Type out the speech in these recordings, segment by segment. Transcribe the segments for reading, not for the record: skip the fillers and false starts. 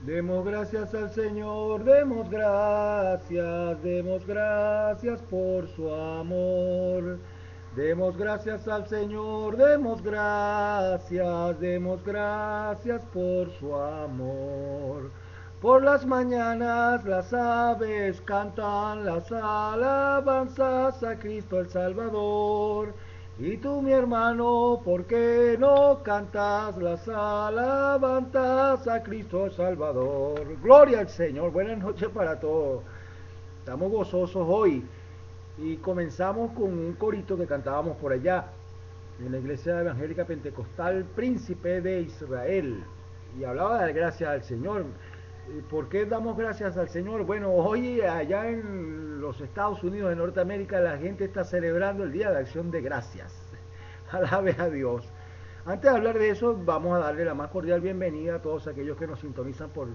Demos gracias al Señor, demos gracias por su amor. Demos gracias al Señor, demos gracias por su amor. Por las mañanas las aves cantan las alabanzas a Cristo el Salvador. Y tú, mi hermano, ¿por qué no cantas las alabanzas a Cristo el Salvador? Gloria al Señor, buenas noches para todos. Estamos gozosos hoy y comenzamos con un corito que cantábamos por allá en la Iglesia Evangélica Pentecostal Príncipe de Israel y hablaba de dar gracias al Señor. ¿Por qué damos gracias al Señor? Bueno, hoy allá en los Estados Unidos de Norteamérica la gente está celebrando el Día de Acción de Gracias. Alabe a Dios. Antes de hablar de eso, vamos a darle la más cordial bienvenida a todos aquellos que nos sintonizan por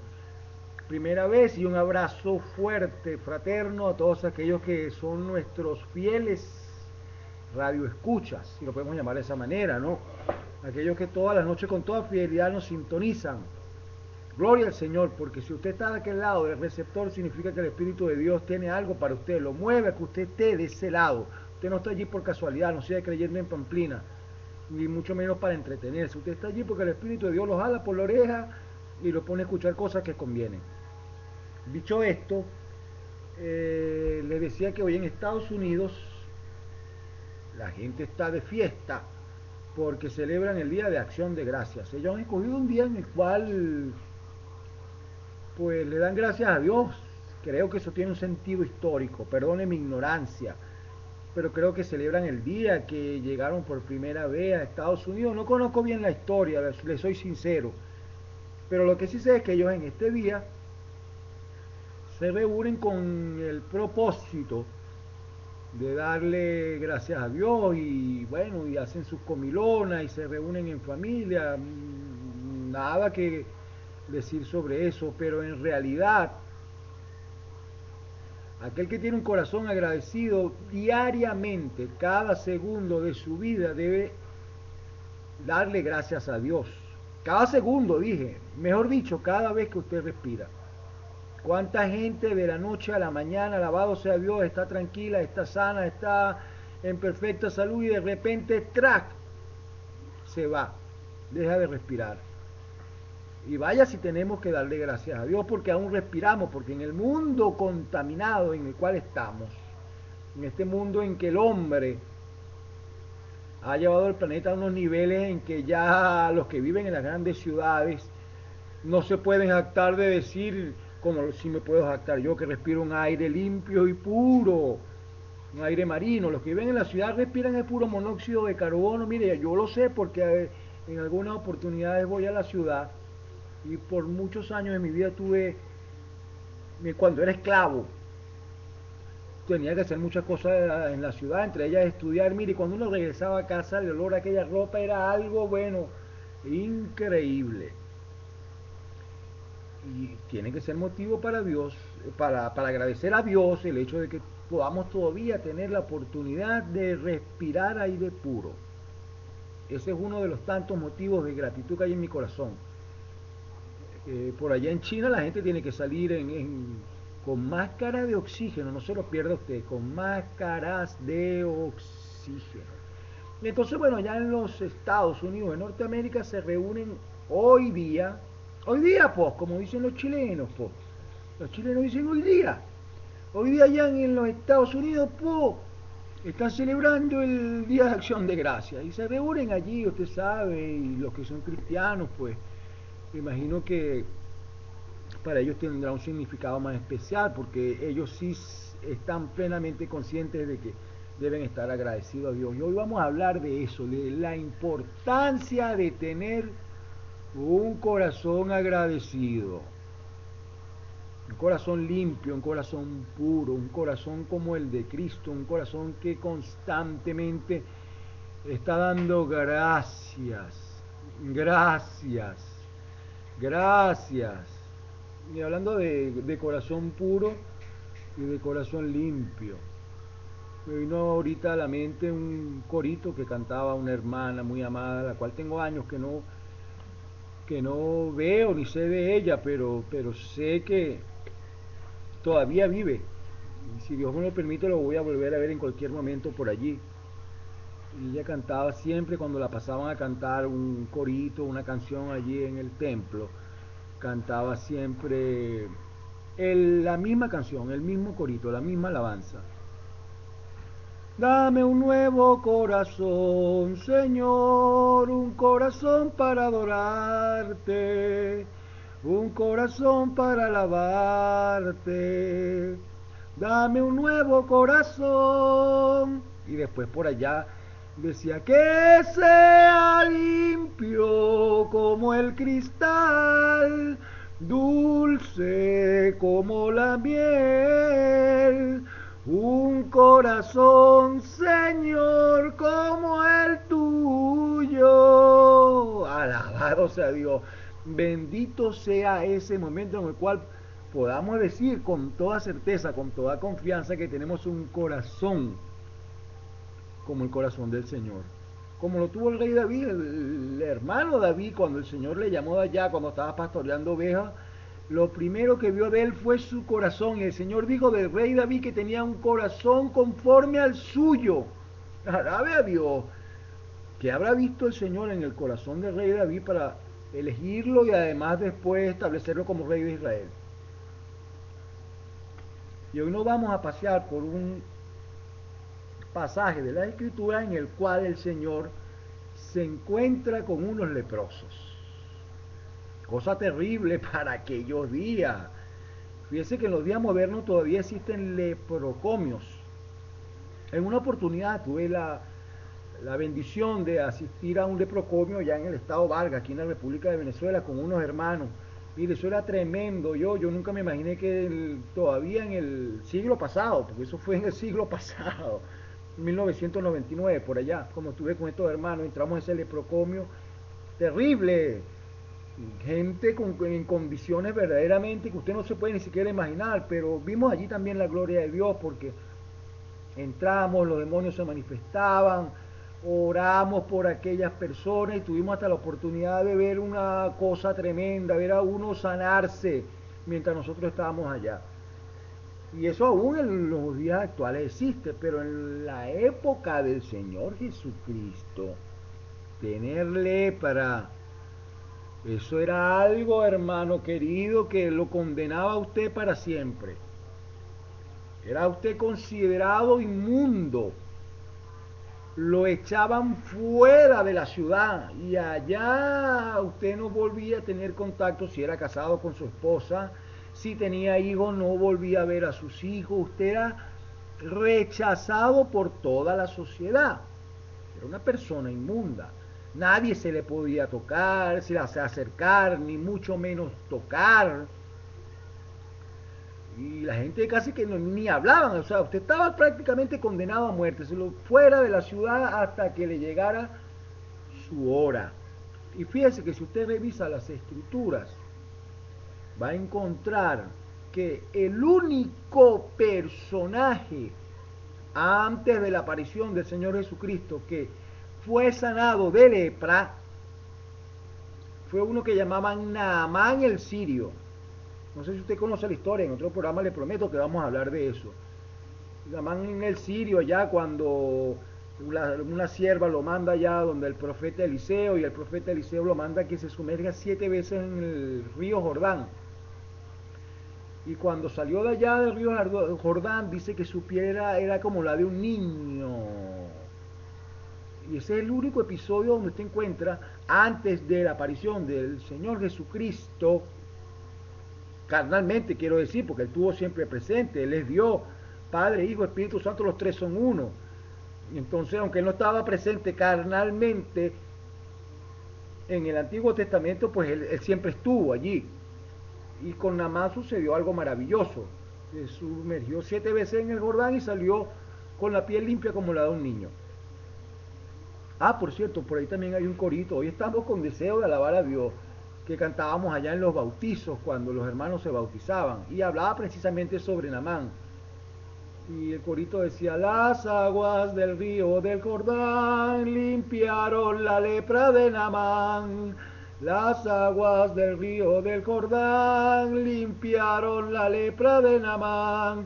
primera vez y un abrazo fuerte, fraterno a todos aquellos que son nuestros fieles radioescuchas, si lo podemos llamar de esa manera, ¿no? Aquellos que todas las noches con toda fidelidad nos sintonizan. Gloria al Señor, porque si usted está de aquel lado del receptor, significa que el Espíritu de Dios tiene algo para usted, lo mueve a que usted esté de ese lado. Usted no está allí por casualidad, no sea creyendo en Pamplina, ni mucho menos para entretenerse. Usted está allí porque el Espíritu de Dios lo jala por la oreja y lo pone a escuchar cosas que convienen. Dicho esto, le decía que hoy en Estados Unidos la gente está de fiesta porque celebran el Día de Acción de Gracias. Ellos han escogido un día en el cual pues le dan gracias a Dios. Creo que eso tiene un sentido histórico, perdone mi ignorancia, pero creo que celebran el día que llegaron por primera vez a Estados Unidos. No conozco bien la historia, les soy sincero, pero lo que sí sé es que ellos en este día se reúnen con el propósito de darle gracias a Dios y bueno, y hacen sus comilonas y se reúnen en familia. Nada que decir sobre eso, pero en realidad aquel que tiene un corazón agradecido diariamente, cada segundo de su vida debe darle gracias a Dios. Cada segundo, dije, mejor dicho, cada vez que usted respira. ¿Cuánta gente de la noche a la mañana, alabado sea Dios, está tranquila, está sana, está en perfecta salud y de repente, ¡trac!, se va, deja de respirar? Y vaya si tenemos que darle gracias a Dios porque aún respiramos, porque en el mundo contaminado en el cual estamos, en este mundo en que el hombre ha llevado el planeta a unos niveles en que ya los que viven en las grandes ciudades no se pueden jactar de decir, como si me puedo jactar yo, que respiro un aire limpio y puro, un aire marino. Los que viven en la ciudad respiran el puro monóxido de carbono. Mire, yo lo sé porque en algunas oportunidades voy a la ciudad y por muchos años de mi vida tuve, cuando era esclavo, tenía que hacer muchas cosas en la ciudad, entre ellas estudiar. Mire, y cuando uno regresaba a casa, el olor a aquella ropa era algo, bueno, increíble. Y tiene que ser motivo para Dios, para agradecer a Dios el hecho de que podamos todavía tener la oportunidad de respirar aire puro. Ese es uno de los tantos motivos de gratitud que hay en mi corazón. Por allá en China la gente tiene que salir con máscara de oxígeno, no se lo pierda usted, con máscaras de oxígeno. Entonces, bueno, ya en los Estados Unidos de Norteamérica se reúnen hoy día, pues, como dicen los chilenos, pues. Los chilenos dicen hoy día ya en los Estados Unidos, pues, están celebrando el Día de Acción de Gracias y se reúnen allí, usted sabe, y los que son cristianos, pues, me imagino que para ellos tendrá un significado más especial porque ellos sí están plenamente conscientes de que deben estar agradecidos a Dios. Y hoy vamos a hablar de eso, de la importancia de tener un corazón agradecido, un corazón limpio, un corazón puro, un corazón como el de Cristo, un corazón que constantemente está dando gracias, gracias, gracias. Y hablando de corazón puro y de corazón limpio, me vino ahorita a la mente un corito que cantaba una hermana muy amada, la cual tengo años que no que no veo ni sé de ella, pero sé que todavía vive. Y si Dios me lo permite, lo voy a volver a ver en cualquier momento por allí. Y ella cantaba siempre cuando la pasaban a cantar un corito, una canción allí en el templo. Cantaba siempre la misma canción, el mismo corito, la misma alabanza. Dame un nuevo corazón, Señor, un corazón para adorarte, un corazón para alabarte. Dame un nuevo corazón. Y después por allá decía que sea limpio como el cristal, dulce como la miel. Un corazón, Señor, como el tuyo. Alabado sea Dios. Bendito sea ese momento en el cual podamos decir con toda certeza, con toda confianza, que tenemos un corazón como el corazón del Señor. Como lo tuvo el rey David, el hermano David, cuando el Señor le llamó de allá, cuando estaba pastoreando ovejas, lo primero que vio de él fue su corazón. Y el Señor dijo del rey David que tenía un corazón conforme al suyo. Alabe a Dios. ¿Qué habrá visto el Señor en el corazón del rey David para elegirlo y además después establecerlo como rey de Israel? Y hoy nos vamos a pasear por un pasaje de la Escritura en el cual el Señor se encuentra con unos leprosos. Cosa terrible para aquellos días. Fíjese que en los días modernos todavía existen leprocomios. En una oportunidad tuve la bendición de asistir a un leprocomio ya en el estado Vargas, aquí en la República de Venezuela, con unos hermanos. Mire, eso era tremendo. Yo nunca me imaginé que todavía en el siglo pasado, porque eso fue en el siglo pasado, 1999, por allá, como estuve con estos hermanos, entramos a ese leprocomio terrible. Gente en condiciones verdaderamente que usted no se puede ni siquiera imaginar, pero vimos allí también la gloria de Dios porque entramos, los demonios se manifestaban, oramos por aquellas personas y tuvimos hasta la oportunidad de ver una cosa tremenda, ver a uno sanarse mientras nosotros estábamos allá. Y eso aún en los días actuales existe, pero en la época del Señor Jesucristo, tener lepra, eso era algo, hermano querido, que lo condenaba a usted para siempre. Era usted considerado inmundo. Lo echaban fuera de la ciudad y allá usted no volvía a tener contacto si era casado con su esposa, si tenía hijos no volvía a ver a sus hijos, usted era rechazado por toda la sociedad, era una persona inmunda, nadie se le podía tocar, se le hacía acercar, ni mucho menos tocar, y la gente casi que ni hablaban, o sea, usted estaba prácticamente condenado a muerte, fuera de la ciudad hasta que le llegara su hora. Y fíjese que si usted revisa las escrituras, va a encontrar que el único personaje antes de la aparición del Señor Jesucristo que fue sanado de lepra fue uno que llamaban Naamán el sirio. No sé si usted conoce la historia, en otro programa le prometo que vamos a hablar de eso. Naamán el sirio, allá cuando una sierva lo manda allá donde el profeta Eliseo, y el profeta Eliseo lo manda que se sumerja 7 veces en el río Jordán. Y cuando salió de allá del río Jordán, dice que su piel era como la de un niño. Y ese es el único episodio donde usted encuentra, antes de la aparición del Señor Jesucristo, carnalmente quiero decir, porque Él estuvo siempre presente, Él es Dios, Padre, Hijo, Espíritu Santo, los tres son uno. Y entonces, aunque Él no estaba presente carnalmente en el Antiguo Testamento, pues Él siempre estuvo allí. Y con Naamán sucedió algo maravilloso. Se sumergió 7 veces en el Jordán y salió con la piel limpia como la de un niño. Ah, por cierto, por ahí también hay un corito. Hoy estamos con deseo de alabar a Dios, que cantábamos allá en los bautizos, cuando los hermanos se bautizaban. Y hablaba precisamente sobre Naamán. Y el corito decía: las aguas del río del Jordán limpiaron la lepra de Naamán. Las aguas del río del Jordán limpiaron la lepra de Naamán.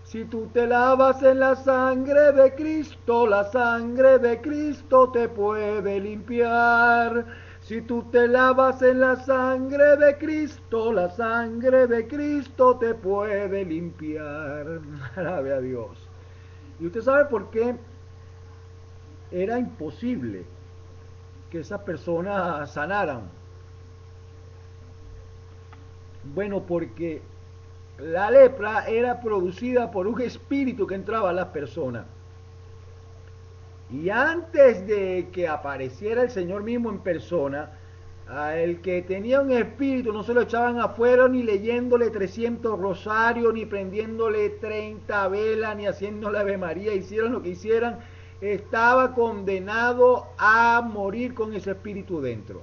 Si tú te lavas en la sangre de Cristo, la sangre de Cristo te puede limpiar. Si tú te lavas en la sangre de Cristo, la sangre de Cristo te puede limpiar. Alabe a Dios. ¿Y usted sabe por qué era imposible que esas personas sanaran? Bueno, porque la lepra era producida por un espíritu que entraba a las personas. Y antes de que apareciera el Señor mismo en persona, a el que tenía un espíritu no se lo echaban afuera ni leyéndole 300 rosarios, ni prendiéndole 30 velas, ni haciéndole Ave María, hicieran lo que hicieran, estaba condenado a morir con ese espíritu dentro.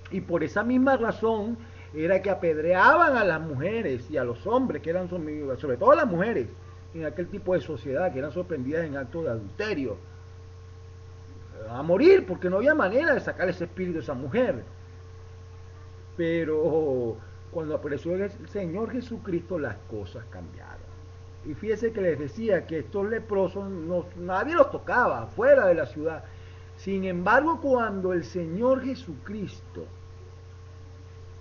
Y por esa misma razón era que apedreaban a las mujeres y a los hombres, que eran sobre todo las mujeres, en aquel tipo de sociedad, que eran sorprendidas en actos de adulterio, a morir, porque no había manera de sacar ese espíritu de esa mujer. Pero cuando apareció el Señor Jesucristo, las cosas cambiaron. Y fíjese que les decía que estos leprosos nadie los tocaba fuera de la ciudad. Sin embargo, cuando el Señor Jesucristo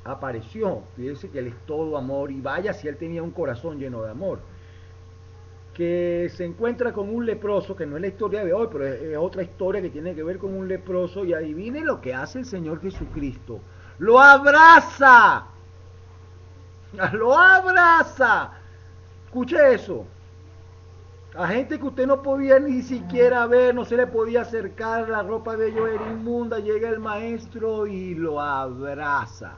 apareció, fíjese que Él es todo amor, y vaya si Él tenía un corazón lleno de amor, que se encuentra con un leproso, que no es la historia de hoy, pero es otra historia que tiene que ver con un leproso, y adivine lo que hace el Señor Jesucristo: lo abraza, lo abraza. Escuche eso. A gente que usted no podía ni siquiera ver, no se le podía acercar, la ropa de ellos era inmunda, llega el maestro y lo abraza.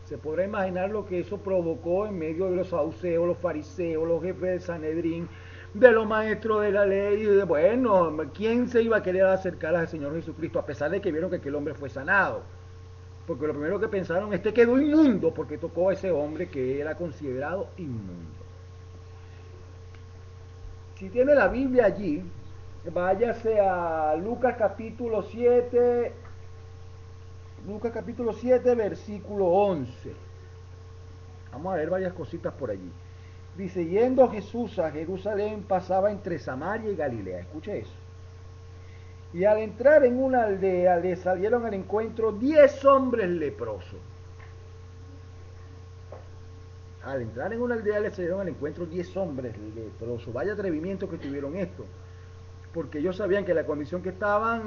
Se podrá imaginar lo que eso provocó en medio de los saduceos, los fariseos, los jefes del Sanedrín, de los maestros de la ley. Y bueno, ¿quién se iba a querer acercar al Señor Jesucristo a pesar de que vieron que aquel hombre fue sanado? Porque lo primero que pensaron, este quedó inmundo porque tocó a ese hombre que era considerado inmundo. Si tiene la Biblia allí, váyase a Lucas capítulo 7, versículo 11. Vamos a ver varias cositas por allí. Dice: yendo Jesús a Jerusalén, pasaba entre Samaria y Galilea. Escuche eso. Y al entrar en una aldea, le salieron al encuentro 10 hombres leprosos. Al entrar en una aldea, le salieron al encuentro 10 hombres leprosos. Vaya atrevimiento que tuvieron esto, porque ellos sabían que la condición que estaban,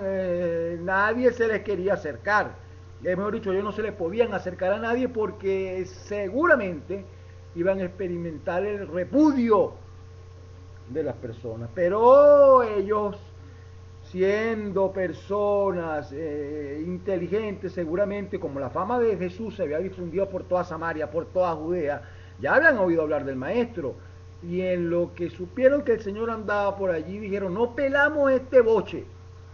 nadie se les quería acercar. Mejor dicho, ellos no se les podían acercar a nadie porque seguramente iban a experimentar el repudio de las personas. Pero ellos, siendo personas inteligentes, seguramente, como la fama de Jesús se había difundido por toda Samaria, por toda Judea, ya habían oído hablar del maestro. Y en lo que supieron que el Señor andaba por allí, dijeron: no pelamos este boche.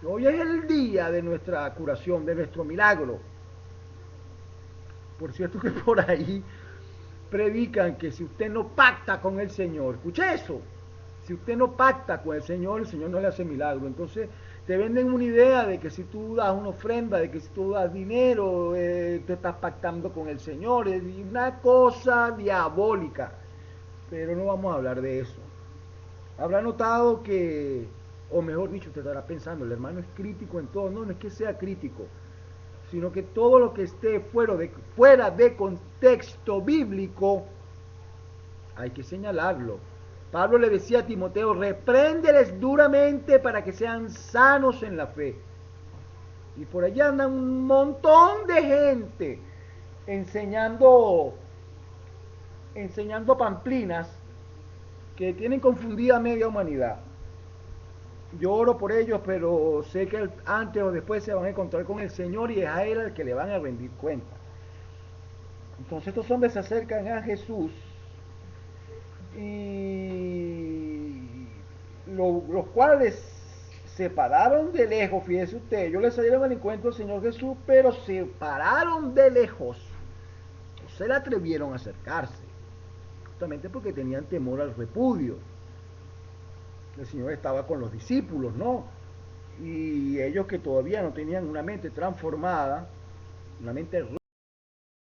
Hoy es el día de nuestra curación, de nuestro milagro. Por cierto que por ahí predican que si usted no pacta con el Señor, escuche eso, si usted no pacta con el Señor no le hace milagro. Entonces te venden una idea de que si tú das una ofrenda, de que si tú das dinero, tú estás pactando con el Señor. Es una cosa diabólica, pero no vamos a hablar de eso. Habrá notado que, o mejor dicho, usted estará pensando: el hermano es crítico en todo. No es que sea crítico, sino que todo lo que esté fuera de contexto bíblico hay que señalarlo. Pablo le decía a Timoteo: repréndeles duramente para que sean sanos en la fe. Y por allá andan un montón de gente enseñando pamplinas que tienen confundida a media humanidad. Yo oro por ellos, pero sé que antes o después se van a encontrar con el Señor y es a Él al que le van a rendir cuenta. Entonces estos hombres se acercan a Jesús y los cuales se pararon de lejos. Fíjese usted, ellos le salieron al encuentro al Señor Jesús, pero se pararon de lejos. No se le atrevieron a acercarse, justamente porque tenían temor al repudio. El Señor estaba con los discípulos, ¿no? Y ellos, que todavía no tenían una mente transformada, una mente